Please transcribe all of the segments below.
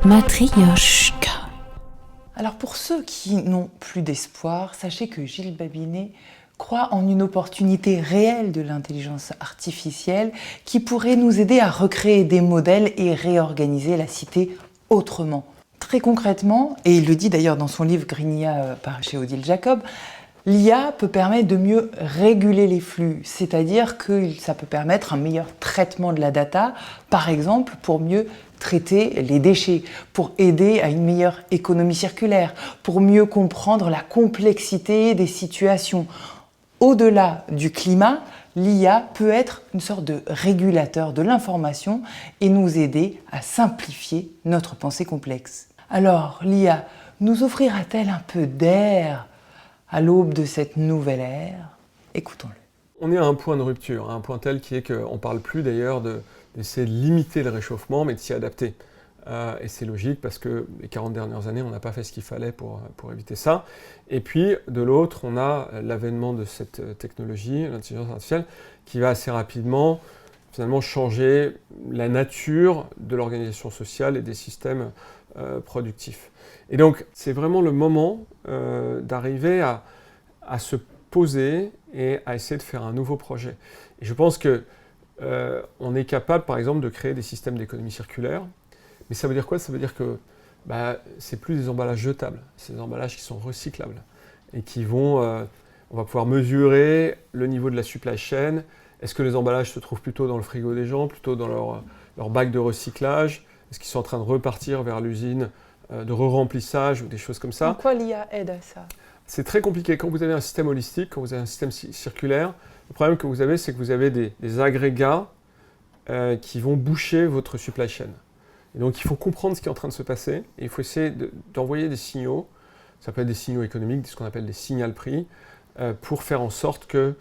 Matryoshka. Alors pour ceux qui n'ont plus d'espoir, sachez que Gilles Babinet croit en une opportunité réelle de l'intelligence artificielle qui pourrait nous aider à recréer des modèles et réorganiser la cité autrement. Très concrètement, et il le dit d'ailleurs dans son livre Grignia par chez Odile Jacob, l'IA peut permettre de mieux réguler les flux, c'est-à-dire que ça peut permettre un meilleur traitement de la data, par exemple pour mieux traiter les déchets, pour aider à une meilleure économie circulaire, pour mieux comprendre la complexité des situations. Au-delà du climat, l'IA peut être une sorte de régulateur de l'information et nous aider à simplifier notre pensée complexe. Alors, l'IA nous offrira-t-elle un peu d'air à l'aube de cette nouvelle ère? Écoutons-le. On est à un point de rupture, un point tel qui est qu'on ne parle plus d'ailleurs d'essayer de limiter le réchauffement, mais de s'y adapter. Et c'est logique parce que les 40 dernières années, on n'a pas fait ce qu'il fallait pour éviter ça. Et puis, de l'autre, on a l'avènement de cette technologie, l'intelligence artificielle, qui va assez rapidement, finalement, changer la nature de l'organisation sociale et des systèmes productifs. Et donc, c'est vraiment le moment d'arriver à se poser et à essayer de faire un nouveau projet. Et je pense que on est capable, par exemple, de créer des systèmes d'économie circulaire. Mais ça veut dire quoi? Ça veut dire que c'est plus des emballages jetables, c'est des emballages qui sont recyclables et qui vont, on va pouvoir mesurer le niveau de la supply chain. Est-ce que les emballages se trouvent plutôt dans le frigo des gens, plutôt dans leur bac de recyclage? Est-ce qu'ils sont en train de repartir vers l'usine de re-remplissage ou des choses comme ça? En quoi l'IA aide à ça? C'est très compliqué. Quand vous avez un système holistique, quand vous avez un système circulaire, le problème que vous avez, c'est que vous avez des agrégats qui vont boucher votre supply chain. Et donc il faut comprendre ce qui est en train de se passer et il faut essayer d'envoyer des signaux, ça peut être des signaux économiques, ce qu'on appelle des signal-prix, pour faire en sorte que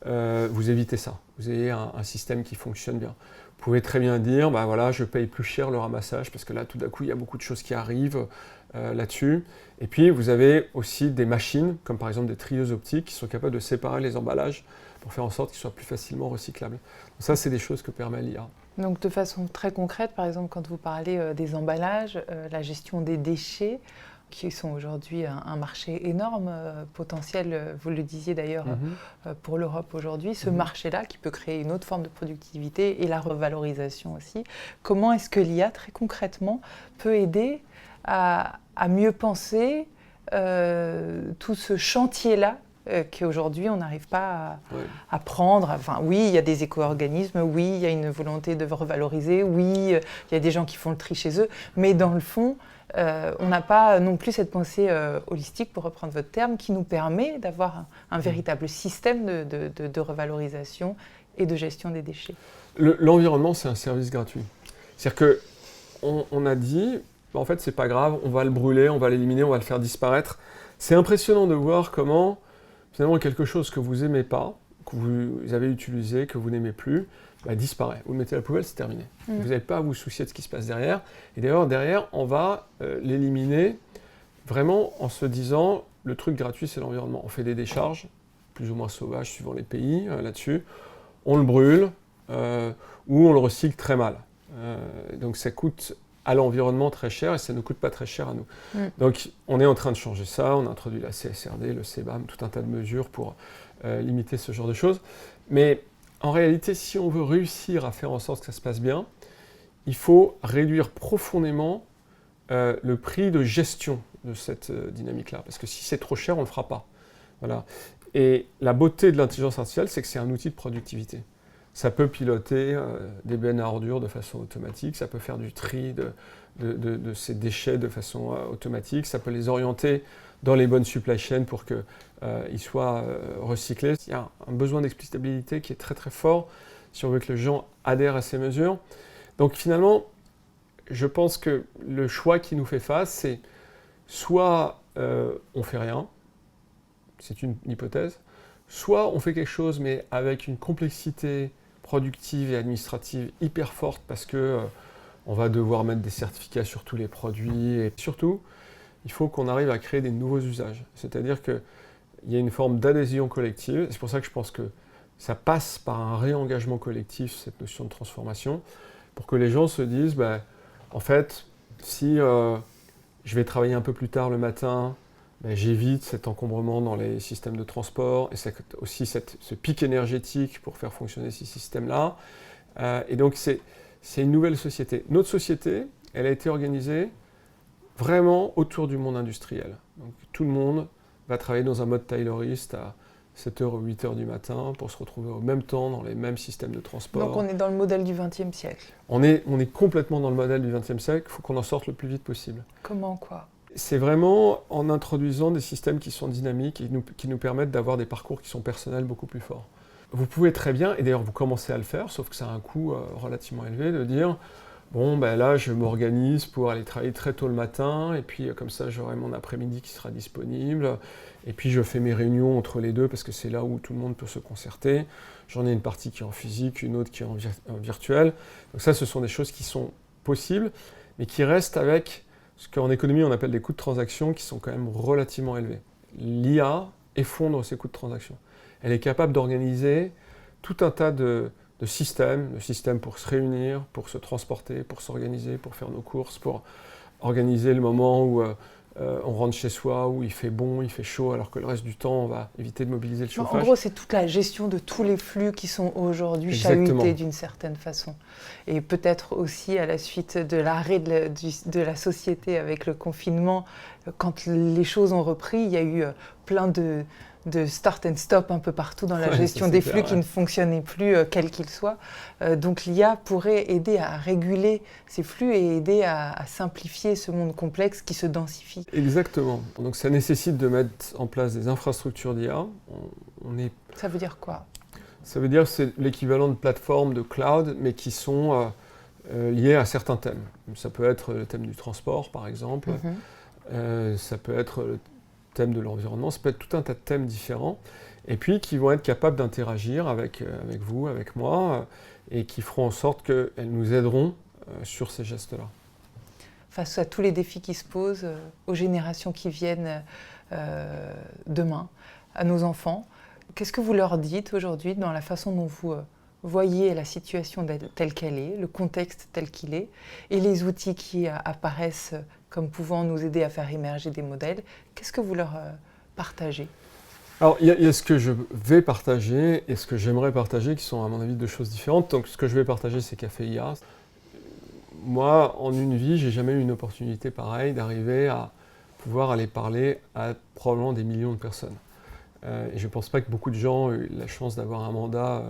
vous évitez ça, vous ayez un système qui fonctionne bien. Vous pouvez très bien dire, voilà, je paye plus cher le ramassage parce que là tout d'un coup il y a beaucoup de choses qui arrivent là-dessus. Et puis vous avez aussi des machines, comme par exemple des trieuses optiques, qui sont capables de séparer les emballages pour faire en sorte qu'ils soient plus facilement recyclables. Donc ça, c'est des choses que permet l'IA. Donc de façon très concrète, par exemple, quand vous parlez des emballages, la gestion des déchets, qui sont aujourd'hui un marché énorme, potentiel, vous le disiez d'ailleurs, pour l'Europe aujourd'hui, ce marché-là qui peut créer une autre forme de productivité et la revalorisation aussi. Comment est-ce que l'IA, très concrètement, peut aider à mieux penser tout ce chantier-là qu'aujourd'hui on n'arrive pas à prendre. Enfin, oui, il y a des éco-organismes, oui, il y a une volonté de revaloriser, oui, il y a des gens qui font le tri chez eux, mais dans le fond, on n'a pas non plus cette pensée holistique, pour reprendre votre terme, qui nous permet d'avoir un véritable système de revalorisation et de gestion des déchets. L'environnement, c'est un service gratuit. C'est-à-dire qu'on a dit, en fait, c'est pas grave, on va le brûler, on va l'éliminer, on va le faire disparaître. C'est impressionnant de voir comment finalement, quelque chose que vous n'aimez pas, que vous avez utilisé, que vous n'aimez plus, disparaît. Vous le mettez à la poubelle, c'est terminé. Vous n'avez pas à vous soucier de ce qui se passe derrière. Et d'ailleurs, derrière, on va l'éliminer vraiment en se disant, le truc gratuit, c'est l'environnement. On fait des décharges, plus ou moins sauvages, suivant les pays, là-dessus. On le brûle, ou on le recycle très mal. Donc ça coûte à l'environnement très cher et ça ne coûte pas très cher à nous. Donc on est en train de changer ça, on a introduit la CSRD, le CBAM, tout un tas de mesures pour limiter ce genre de choses. Mais en réalité, si on veut réussir à faire en sorte que ça se passe bien, il faut réduire profondément le prix de gestion de cette dynamique-là. Parce que si c'est trop cher, on ne le fera pas. Voilà. Et la beauté de l'intelligence artificielle, c'est que c'est un outil de productivité. Ça peut piloter des bennes à ordures de façon automatique, ça peut faire du tri de ces déchets de façon automatique, ça peut les orienter dans les bonnes supply chains pour qu'ils soient recyclés. Il y a un besoin d'explicabilité qui est très très fort si on veut que les gens adhèrent à ces mesures. Donc finalement, je pense que le choix qui nous fait face, c'est soit on fait rien, c'est une hypothèse, soit on fait quelque chose mais avec une complexité productive et administrative hyper forte parce que on va devoir mettre des certificats sur tous les produits et surtout, il faut qu'on arrive à créer des nouveaux usages. C'est-à-dire qu'il y a une forme d'adhésion collective. C'est pour ça que je pense que ça passe par un réengagement collectif, cette notion de transformation, pour que les gens se disent En fait, si je vais travailler un peu plus tard le matin, ben, j'évite cet encombrement dans les systèmes de transport et aussi ce pic énergétique pour faire fonctionner ces systèmes-là. Et donc, c'est une nouvelle société. Notre société, elle a été organisée vraiment autour du monde industriel. Donc, tout le monde va travailler dans un mode tayloriste à 7h ou 8h du matin pour se retrouver au même temps dans les mêmes systèmes de transport. Donc on est dans le modèle du XXe siècle. On est complètement dans le modèle du XXe siècle, il faut qu'on en sorte le plus vite possible. Comment quoi? C'est vraiment en introduisant des systèmes qui sont dynamiques et qui nous permettent d'avoir des parcours qui sont personnels beaucoup plus forts. Vous pouvez très bien, et d'ailleurs vous commencez à le faire, sauf que ça a un coût relativement élevé, de dire bon ben là je m'organise pour aller travailler très tôt le matin, et puis comme ça j'aurai mon après-midi qui sera disponible, et puis je fais mes réunions entre les deux parce que c'est là où tout le monde peut se concerter. J'en ai une partie qui est en physique, une autre qui est en virtuel. Donc ça ce sont des choses qui sont possibles, mais qui restent avec ce qu'en économie on appelle des coûts de transaction qui sont quand même relativement élevés. L'IA effondre ces coûts de transaction. Elle est capable d'organiser tout un tas de systèmes pour se réunir, pour se transporter, pour s'organiser, pour faire nos courses, pour organiser le moment où on rentre chez soi, où il fait bon, il fait chaud, alors que le reste du temps, on va éviter de mobiliser le chauffage. En gros, c'est toute la gestion de tous les flux qui sont aujourd'hui chahutés d'une certaine façon. Et peut-être aussi à la suite de l'arrêt de la société avec le confinement, quand les choses ont repris, il y a eu plein de start and stop un peu partout dans la gestion des flux qui ne fonctionnaient plus, quels qu'ils soient. Donc l'IA pourrait aider à réguler ces flux et aider à simplifier ce monde complexe qui se densifie. Exactement. Donc ça nécessite de mettre en place des infrastructures d'IA. Ça veut dire quoi? Ça veut dire que c'est l'équivalent de plateformes de cloud, mais qui sont liées à certains thèmes. Ça peut être le thème du transport, par exemple. Ça peut être le thème de l'environnement, ça peut être tout un tas de thèmes différents, et puis qui vont être capables d'interagir avec vous, avec moi, et qui feront en sorte qu'elles nous aideront sur ces gestes-là. Face à tous les défis qui se posent, aux générations qui viennent demain, à nos enfants, qu'est-ce que vous leur dites aujourd'hui dans la façon dont vous voyez la situation telle qu'elle est, le contexte tel qu'il est, et les outils qui apparaissent comme pouvant nous aider à faire émerger des modèles? Qu'est-ce que vous leur partagez? Alors, il y a ce que je vais partager et ce que j'aimerais partager, qui sont à mon avis deux choses différentes. Donc, ce que je vais partager, c'est Café IA. Moi, en une vie, j'ai jamais eu une opportunité pareille d'arriver à pouvoir aller parler à probablement des millions de personnes. Et je ne pense pas que beaucoup de gens aient eu la chance d'avoir un mandat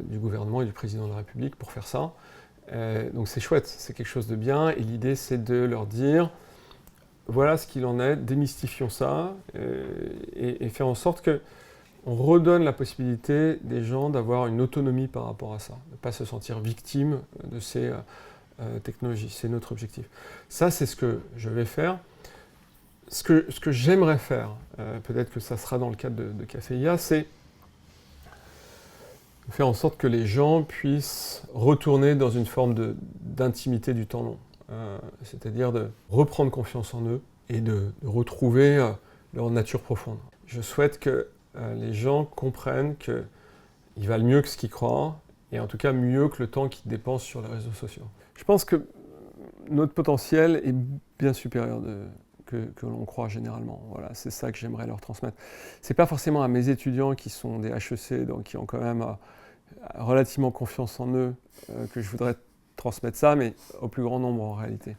du gouvernement et du président de la République pour faire ça. Donc c'est chouette, c'est quelque chose de bien, et l'idée c'est de leur dire voilà ce qu'il en est, démystifions ça, et faire en sorte qu'on redonne la possibilité des gens d'avoir une autonomie par rapport à ça, de ne pas se sentir victime de ces technologies, c'est notre objectif. Ça c'est ce que je vais faire. Ce que j'aimerais faire, peut-être que ça sera dans le cadre de Café IA, c'est faire en sorte que les gens puissent retourner dans une forme d'intimité du temps long. C'est-à-dire de reprendre confiance en eux et de retrouver leur nature profonde. Je souhaite que les gens comprennent qu'ils valent mieux que ce qu'ils croient, et en tout cas mieux que le temps qu'ils dépensent sur les réseaux sociaux. Je pense que notre potentiel est bien supérieur que l'on croit généralement. Voilà, c'est ça que j'aimerais leur transmettre. C'est pas forcément à mes étudiants qui sont des HEC, donc qui ont quand même relativement confiance en eux, que je voudrais transmettre ça, mais au plus grand nombre en réalité.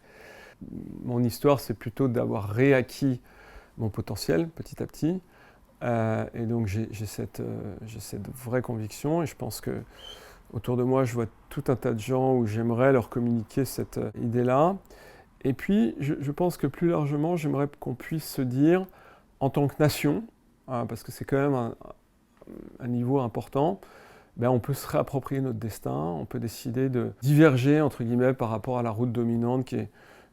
Mon histoire, c'est plutôt d'avoir réacquis mon potentiel petit à petit, et donc j'ai cette vraie conviction, et je pense que autour de moi, je vois tout un tas de gens où j'aimerais leur communiquer cette idée-là. Et puis, je pense que plus largement, j'aimerais qu'on puisse se dire, en tant que nation, parce que c'est quand même un niveau important, ben on peut se réapproprier notre destin, on peut décider de diverger, entre guillemets, par rapport à la route dominante, qui est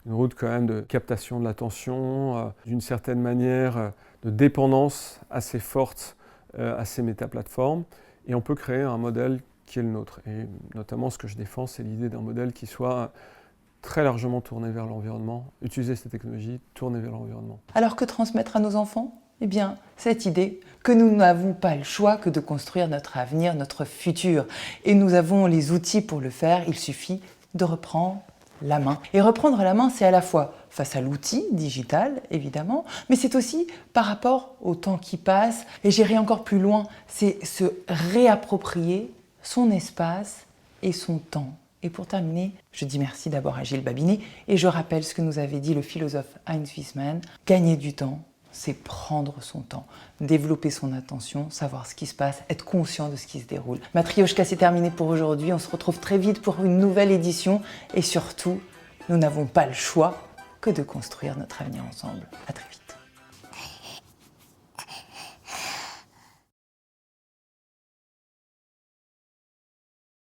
une route quand même de captation de l'attention, d'une certaine manière de dépendance assez forte à ces métaplateformes, et on peut créer un modèle qui est le nôtre. Et notamment, ce que je défends, c'est l'idée d'un modèle qui soit très largement tourné vers l'environnement, utiliser ces technologies, tourner vers l'environnement. Alors que transmettre à nos enfants? Eh bien, cette idée que nous n'avons pas le choix que de construire notre avenir, notre futur. Et nous avons les outils pour le faire, il suffit de reprendre la main. Et reprendre la main, c'est à la fois face à l'outil digital, évidemment, mais c'est aussi par rapport au temps qui passe. Et j'irai encore plus loin, c'est se réapproprier son espace et son temps. Et pour terminer, je dis merci d'abord à Gilles Babinet et je rappelle ce que nous avait dit le philosophe Heinz Wiesmann, gagner du temps, c'est prendre son temps, développer son attention, savoir ce qui se passe, être conscient de ce qui se déroule. Matryoshka, c'est terminé pour aujourd'hui. On se retrouve très vite pour une nouvelle édition. Et surtout, nous n'avons pas le choix que de construire notre avenir ensemble. À très vite.